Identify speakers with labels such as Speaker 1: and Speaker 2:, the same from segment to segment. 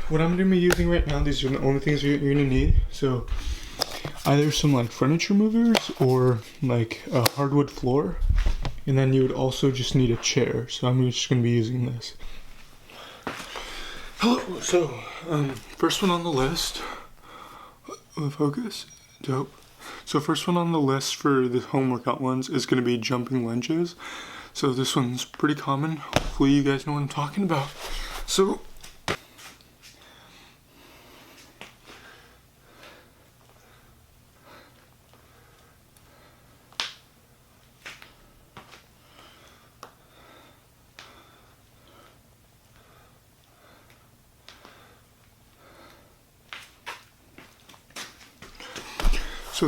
Speaker 1: what I'm gonna be using right now, these are the only things you're gonna need. So either some like furniture movers or like a hardwood floor. And then you would also just need a chair. So I'm just gonna be using this. Hello, so first one on the list, focus, dope. So first one on the list for the home workout ones is gonna be jumping lunges. So this one's pretty common. Hopefully you guys know what I'm talking about. So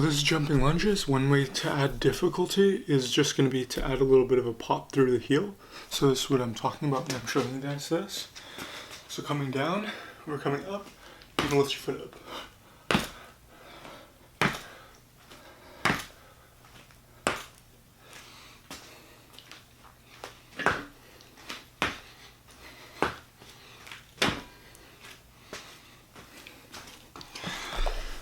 Speaker 1: this is jumping lunges. One way to add difficulty is just going to be to add a little bit of a pop through the heel. So this is what I'm talking about when I'm showing you guys this. So coming down, we're coming up, you can lift your foot up.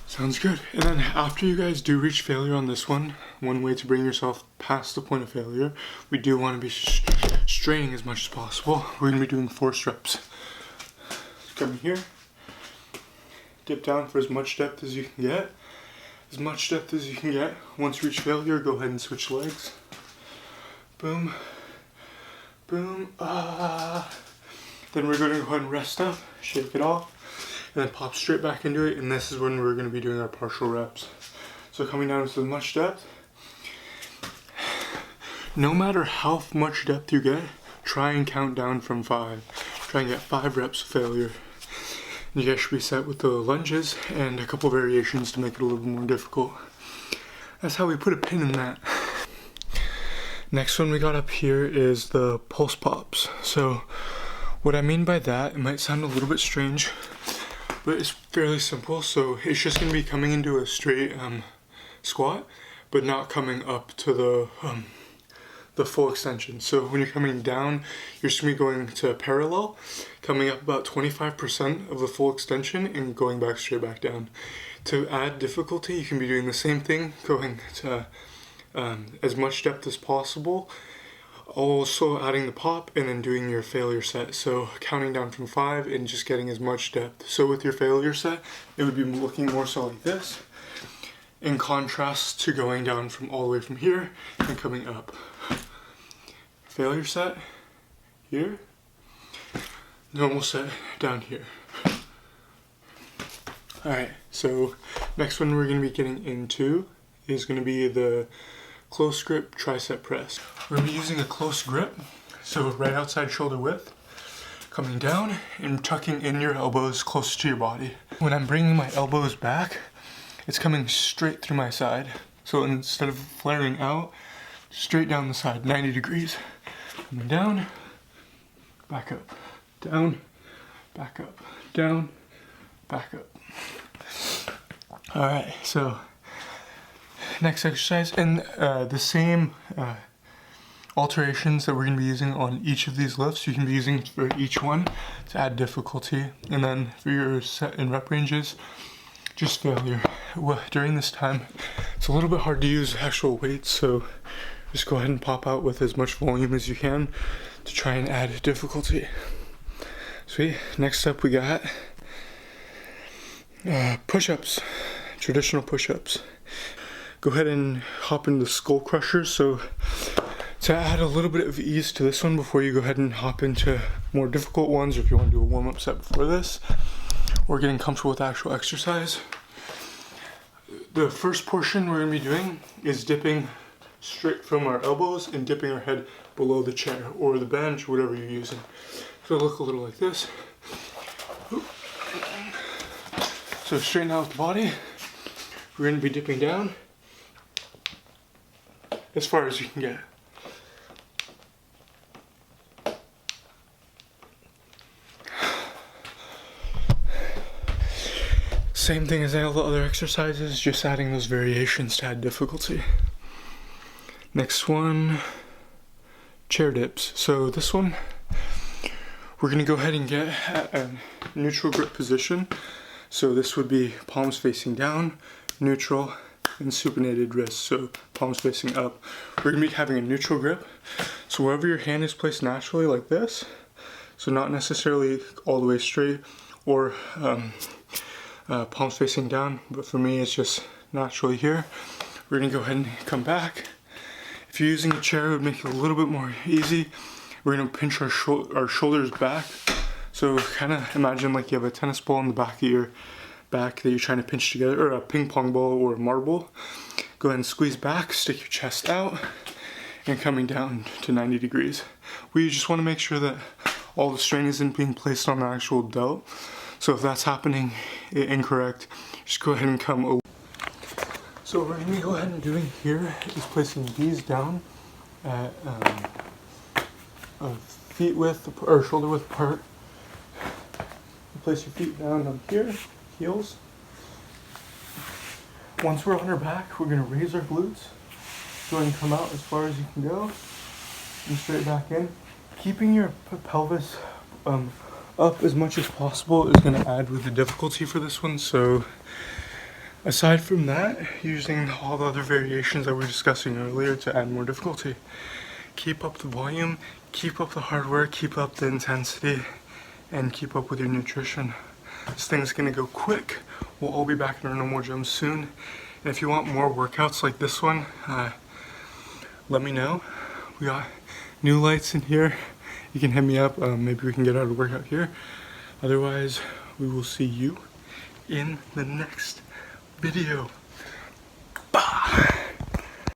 Speaker 1: Sounds good. And then after you guys do reach failure on this one way to bring yourself past the point of failure, we do want to be straining as much as possible. We're going to be doing 4 reps. Come here, dip down for as much depth as you can get. As much depth as you can get. Once you reach failure, go ahead and switch legs. Boom, boom, Then we're going to go ahead and rest up, shake it off. And then pop straight back into it, and this is when we're going to be doing our partial reps. So coming down to as much depth. No matter how much depth you get, try and count down from 5. Try and get 5 reps of failure. And you guys should be set with the lunges and a couple variations to make it a little more difficult. That's how we put a pin in that. Next one we got up here is the pulse pops. So what I mean by that, it might sound a little bit strange, but it's fairly simple. So it's just going to be coming into a straight squat, but not coming up to the full extension. So when you're coming down, you're just going to be going to parallel, coming up about 25% of the full extension and going back straight back down. To add difficulty, you can be doing the same thing, going to as much depth as possible, also adding the pop and then doing your failure set. So counting down from 5 and just getting as much depth. So with your failure set, it would be looking more so like this, in contrast to going down from all the way from here and coming up. Failure set here, normal set down here. Alright, so next one we're going to be getting into is going to be the close grip tricep press. We're going to be using a close grip, so right outside shoulder width, coming down and tucking in your elbows close to your body. When I'm bringing my elbows back, it's coming straight through my side. So instead of flaring out, straight down the side, 90 degrees. Coming down, back up, down, back up, down, back up. Alright, so next exercise, and the same alterations that we're going to be using on each of these lifts, you can be using for each one to add difficulty. And then for your set and rep ranges, just failure. During this time, it's a little bit hard to use actual weights, so just go ahead and pop out with as much volume as you can to try and add difficulty. Sweet. Next up we got push-ups, traditional push-ups. Go ahead and hop into the skull crushers. So to add a little bit of ease to this one before you go ahead and hop into more difficult ones, or if you want to do a warm-up set before this, or getting comfortable with actual exercise, the first portion we're going to be doing is dipping straight from our elbows and dipping our head below the chair or the bench, whatever you're using. So it'll look a little like this. So straighten out with the body. We're going to be dipping down as far as you can get. Same thing as all the other exercises, just adding those variations to add difficulty. Next one, chair dips. So this one, we're We're gonna go ahead and get a neutral grip position. So this would be palms facing down, neutral, and supinated wrists, so palms facing up. We're gonna be having a neutral grip. So wherever your hand is placed naturally, like this, so not necessarily all the way straight or palms facing down, but for me it's just naturally here. We're gonna go ahead and come back. If you're using a chair, it would make it a little bit more easy. We're gonna pinch our shoulders back. So kind of imagine like you have a tennis ball in the back of your back that you're trying to pinch together, or a ping pong ball or a marble. Go ahead and squeeze back, stick your chest out, and coming down to 90 degrees. We just want to make sure that all the strain isn't being placed on the actual delt. So if that's happening incorrect, just go ahead and come over. So what we're going to go ahead and doing here is placing these down at feet width or shoulder width apart. You place your feet down on here, heels. Once we're on our back, we're going to raise our glutes. Go ahead and come out as far as you can go and straight back in. Keeping your pelvis up as much as possible is going to add with the difficulty for this one. So aside from that, using all the other variations that we were discussing earlier to add more difficulty. Keep up the volume, keep up the hard work, keep up the intensity, and keep up with your nutrition. This thing's gonna go quick. We'll all be back in our normal gyms soon. And if you want more workouts like this one, let me know. We got new lights in here. You can hit me up. Maybe we can get out a workout here. Otherwise, we will see you in the next video.